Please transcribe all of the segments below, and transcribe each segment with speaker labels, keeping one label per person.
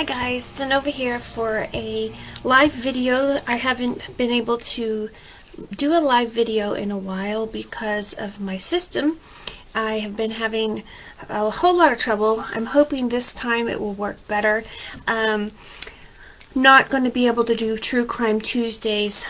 Speaker 1: Hi guys, Zenova here for a live video. I haven't been able to do a live video in a while because of my system. I have been having a whole lot of trouble. I'm hoping this time it will work better. Not going to be able to do True Crime Tuesdays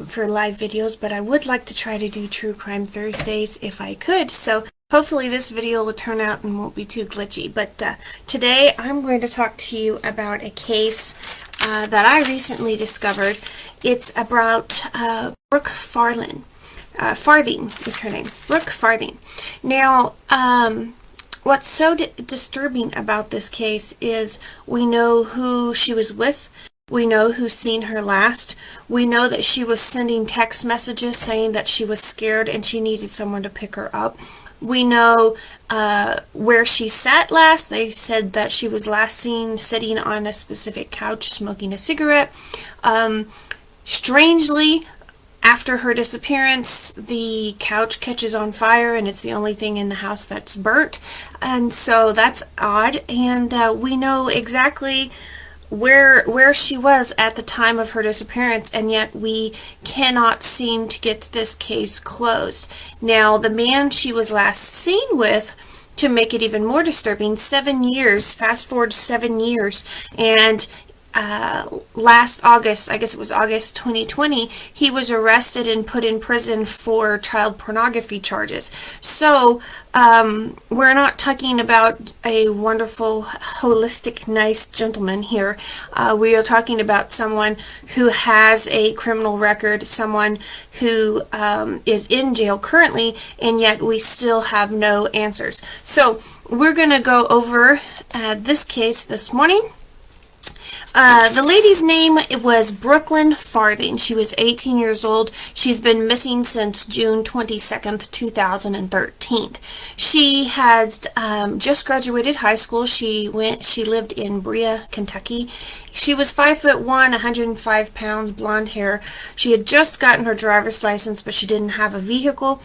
Speaker 1: for live videos, but I would like to try to do True Crime Thursdays if I could. So hopefully this video will turn out and won't be too glitchy. But today I'm going to talk to you about a case that I recently discovered. It's about Brooke Farthing. Farthing is her name. Brooke Farthing. Now, what's so disturbing about this case is we know who she was with. We know who's seen her last. We know that she was sending text messages saying that she was scared and she needed someone to pick her up. We know where she sat last. They said that she was last seen sitting on a specific couch smoking a cigarette. Strangely, after her disappearance, the couch catches on fire and it's the only thing in the house that's burnt. And so that's odd. And we know exactly where she was at the time of her disappearance, and yet we cannot seem to get this case closed. Now, the man she was last seen with, to make it even more disturbing, 7 years, fast forward 7 years, and last August, I guess it was August 2020, he was arrested and put in prison for child pornography charges. So we're not talking about a wonderful, holistic, nice gentleman here. We are talking about someone who has a criminal record, someone who is in jail currently, and yet we still have no answers. So we're going to go over this case this morning. The lady's name was Brooklyn Farthing. She was 18 years old. She's been missing since June 22nd, 2013. She has just graduated high school. She lived in Berea, Kentucky. She was 5'1", 105 pounds, blonde hair. She had just gotten her driver's license, but she didn't have a vehicle.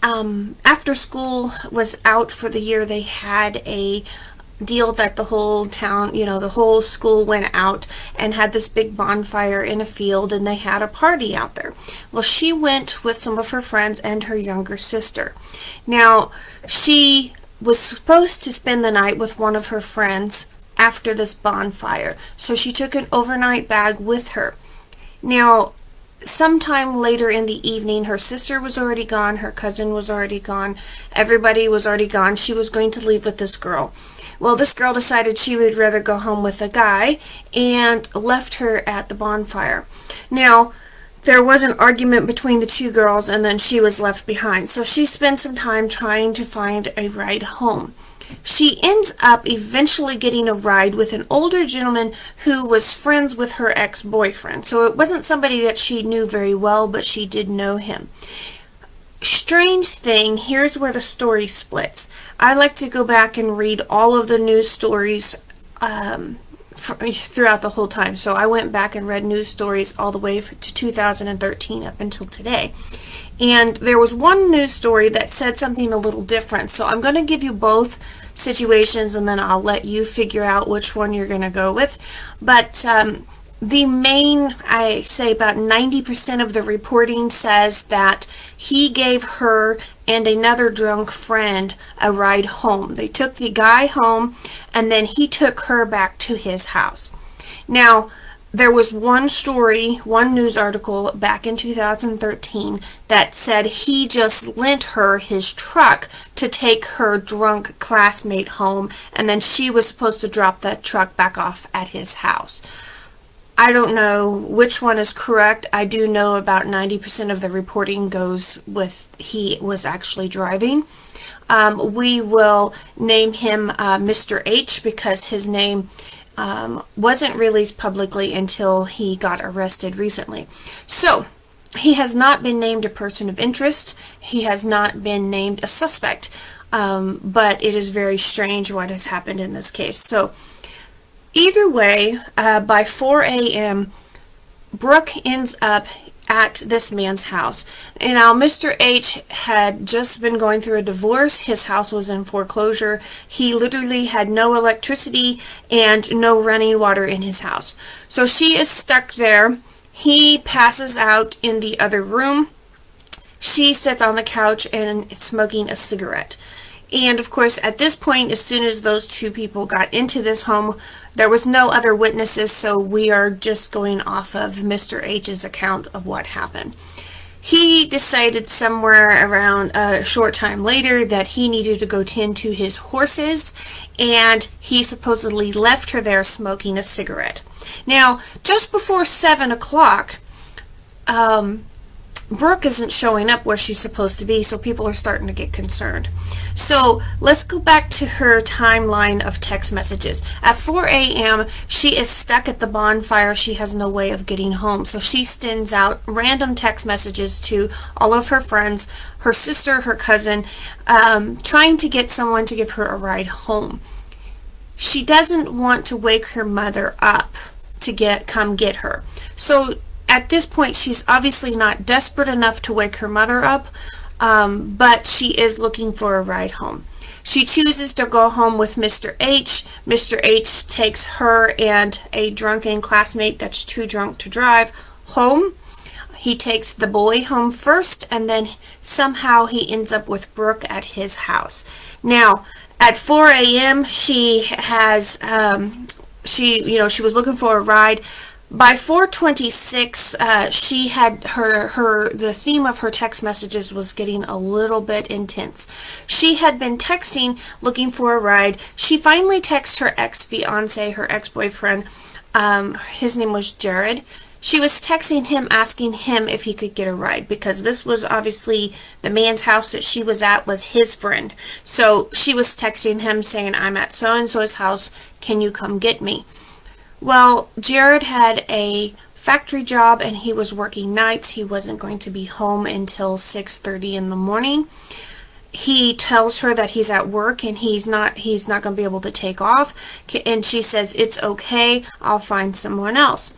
Speaker 1: After school was out for the year, they had a deal that the whole town, the whole school went out and had this big bonfire in a field, and they had a party out there. Well, she went with some of her friends and her younger sister. Now, she was supposed to spend the night with one of her friends after this bonfire, so she took an overnight bag with her. Now, sometime later in the evening, her sister was already gone, her cousin was already gone, everybody was already gone. She was going to leave with this girl. Well, this girl decided she would rather go home with a guy and left her at the bonfire. Now, there was an argument between the two girls, and then she was left behind. So she spent some time trying to find a ride home. She ends up eventually getting a ride with an older gentleman who was friends with her ex-boyfriend. So it wasn't somebody that she knew very well, but she did know him. Strange thing, here's where the story splits. I like to go back and read all of the news stories throughout the whole time. So I went back and read news stories all the way to 2013 up until today. And there was one news story that said something a little different. So I'm going to give you both situations, and then I'll let you figure out which one you're going to go with. But the main, I say about 90% of the reporting says that he gave her and another drunk friend a ride home. They took the guy home, and then he took her back to his house. Now, there was one story, one news article back in 2013 that said he just lent her his truck to take her drunk classmate home, and then she was supposed to drop that truck back off at his house. I don't know which one is correct. I do know about 90% of the reporting goes with he was actually driving. We will name him Mr. H because his name wasn't released publicly until he got arrested recently. So, he has not been named a person of interest. He has not been named a suspect. But it is very strange what has happened in this case. So, either way, by 4 a.m., Brooke ends up at this man's house. And now Mr. H had just been going through a divorce. His house was in foreclosure. He literally had no electricity and no running water in his house. So she is stuck there. He passes out in the other room. She sits on the couch and is smoking a cigarette. And of course, at this point, as soon as those two people got into this home, there was no other witnesses, so we are just going off of Mr. H's account of what happened. He decided somewhere around a short time later that he needed to go tend to his horses, and he supposedly left her there smoking a cigarette. Now, just before 7 o'clock, Brooke isn't showing up where she's supposed to be, so people are starting to get concerned. So let's go back to her timeline of text messages. At 4 a.m., she is stuck at the bonfire. She has no way of getting home, so she sends out random text messages to all of her friends, her sister, her cousin, trying to get someone to give her a ride home. She doesn't want to wake her mother up to come get her. So at this point, she's obviously not desperate enough to wake her mother up, but she is looking for a ride home. She chooses to go home with Mr. H. Mr. H takes her and a drunken classmate that's too drunk to drive home. He takes the boy home first, and then somehow he ends up with Brooke at his house. Now, at 4 a.m., she was looking for a ride. By 4:26, she had the theme of her text messages was getting a little bit intense. She had been texting, looking for a ride. She finally texted her ex-fiance, her ex-boyfriend. His name was Jared. She was texting him, asking him if he could get a ride, because this was obviously the man's house that she was at was his friend. So she was texting him saying, I'm at so-and-so's house, can you come get me? Well, Jared had a factory job and he was working nights. He wasn't going to be home until 6:30 in the morning. He tells her that he's at work and he's not going to be able to take off. And she says, it's okay, I'll find someone else.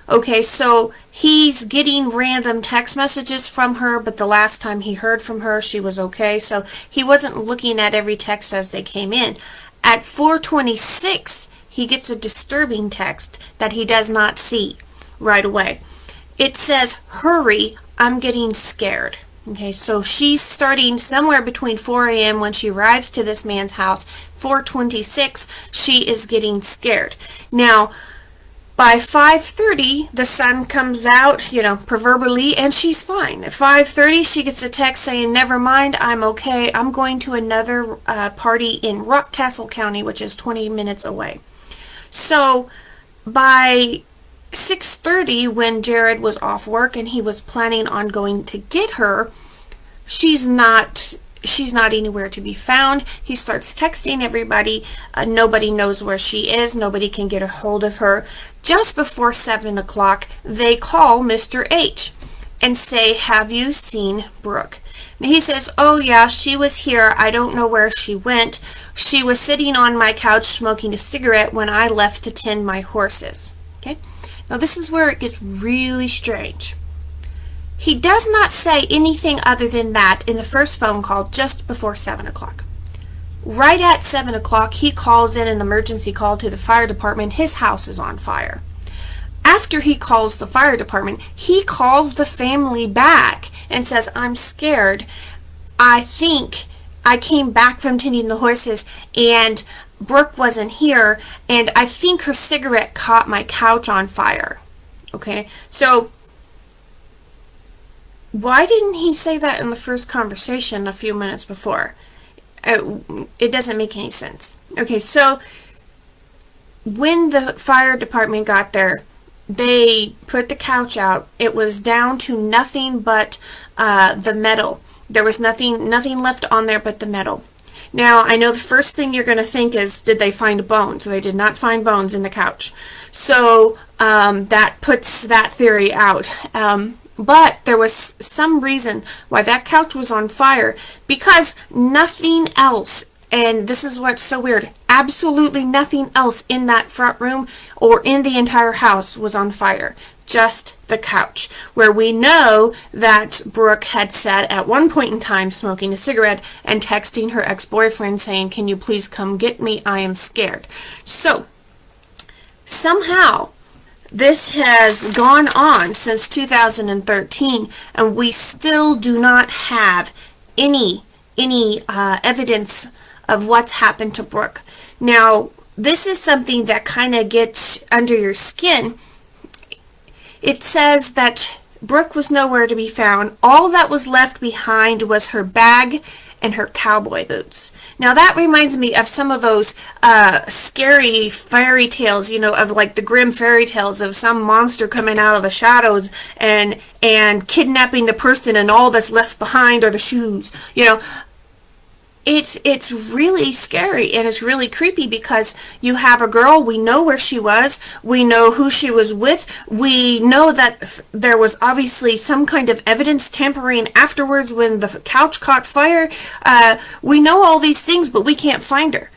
Speaker 1: Okay, so he's getting random text messages from her, but the last time he heard from her, she was okay. So he wasn't looking at every text as they came in. At 4:26, he gets a disturbing text that he does not see right away. It says, hurry, I'm getting scared. Okay, so she's starting somewhere between 4 a.m. when she arrives to this man's house. 4:26, she is getting scared. Now, by 5:30, the sun comes out, proverbially, and she's fine. At 5:30, she gets a text saying, never mind, I'm okay. I'm going to another party in Rockcastle County, which is 20 minutes away. So by 6:30, when Jared was off work and he was planning on going to get her, she's not anywhere to be found. He starts texting everybody. Nobody knows where she is. Nobody can get a hold of her. Just before 7 o'clock, they call Mr. H and say, have you seen Brooke? And he says, oh yeah, she was here. I don't know where she went. She was sitting on my couch smoking a cigarette when I left to tend my horses. Okay. Now this is where it gets really strange. He does not say anything other than that in the first phone call just before 7 o'clock. Right at 7 o'clock, he calls in an emergency call to the fire department. His house is on fire. After he calls the fire department, he calls the family back and says, I'm scared. I think I came back from tending the horses and Brooke wasn't here, and I think her cigarette caught my couch on fire. Okay, so why didn't he say that in the first conversation a few minutes before? It doesn't make any sense. Okay, so when the fire department got there, they put the couch out. It was down to nothing but the metal. There was nothing left on there but the metal. Now, I know the first thing you're going to think is, did they find bones? They did not find bones in the couch. So that puts that theory out. But there was some reason why that couch was on fire, because nothing else And this is what's so weird. Absolutely nothing else in that front room or in the entire house was on fire. Just the couch, where we know that Brooke had sat at one point in time smoking a cigarette and texting her ex-boyfriend saying, "Can you please come get me? I am scared." So, somehow, this has gone on since 2013, and we still do not have any evidence of what's happened to Brooke. Now, this is something that kind of gets under your skin. It says that Brooke was nowhere to be found. All that was left behind was her bag and her cowboy boots. Now that reminds me of some of those scary fairy tales, you know, of like the grim fairy tales of some monster coming out of the shadows and kidnapping the person, and all that's left behind are the shoes. You know, it's really scary, and it's really creepy, because you have a girl, we know where she was, we know who she was with, we know that there was obviously some kind of evidence tampering afterwards when the couch caught fire. We know all these things, but we can't find her.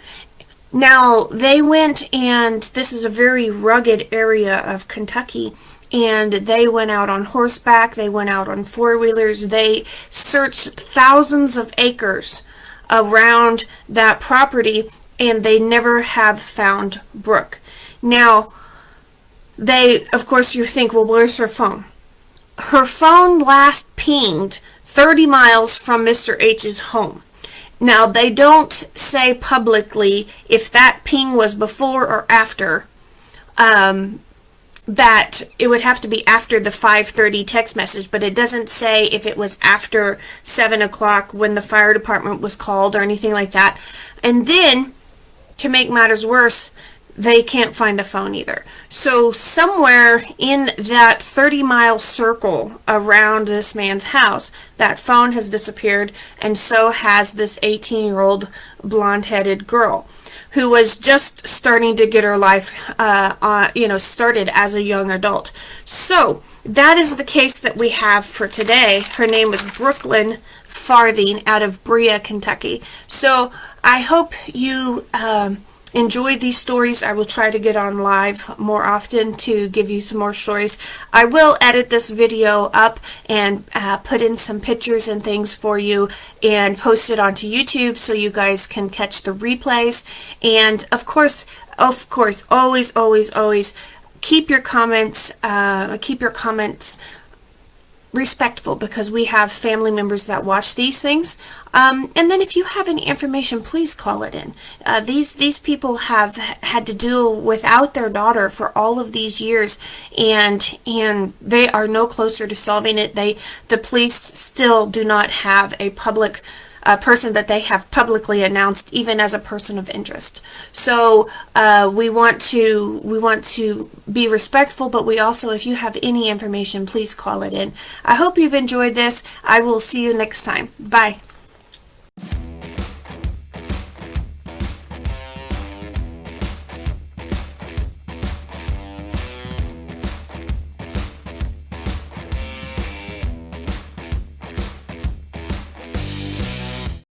Speaker 1: Now, they went, and this is a very rugged area of Kentucky, and they went out on horseback, they went out on four-wheelers, they searched thousands of acres around that property, and they never have found Brooke. Now, of course, you think, well, where's her phone? Her phone last pinged 30 miles from Mr. H's home. Now, they don't say publicly if that ping was before or after, that it would have to be after the 5:30 text message, but it doesn't say if it was after 7 o'clock when the fire department was called or anything like that. And then, to make matters worse, they can't find the phone either. So somewhere in that 30-mile circle around this man's house, that phone has disappeared, and so has this 18-year-old blonde-headed girl who was just starting to get her life, started as a young adult. So that is the case that we have for today. Her name is Brooklyn Farthing out of Berea, Kentucky. So I hope you enjoy these stories. I will try to get on live more often to give you some more stories. I will edit this video up and put in some pictures and things for you and post it onto YouTube so you guys can catch the replays. And of course, always keep your comments respectful, because we have family members that watch these things. And then if you have any information, please call it in. These people have had to deal without their daughter for all of these years, and they are no closer to solving it. The police still do not have a public person that they have publicly announced, even as a person of interest. So we want to be respectful, but we also, if you have any information, please call it in. I hope you've enjoyed this. I will see you next time. Bye.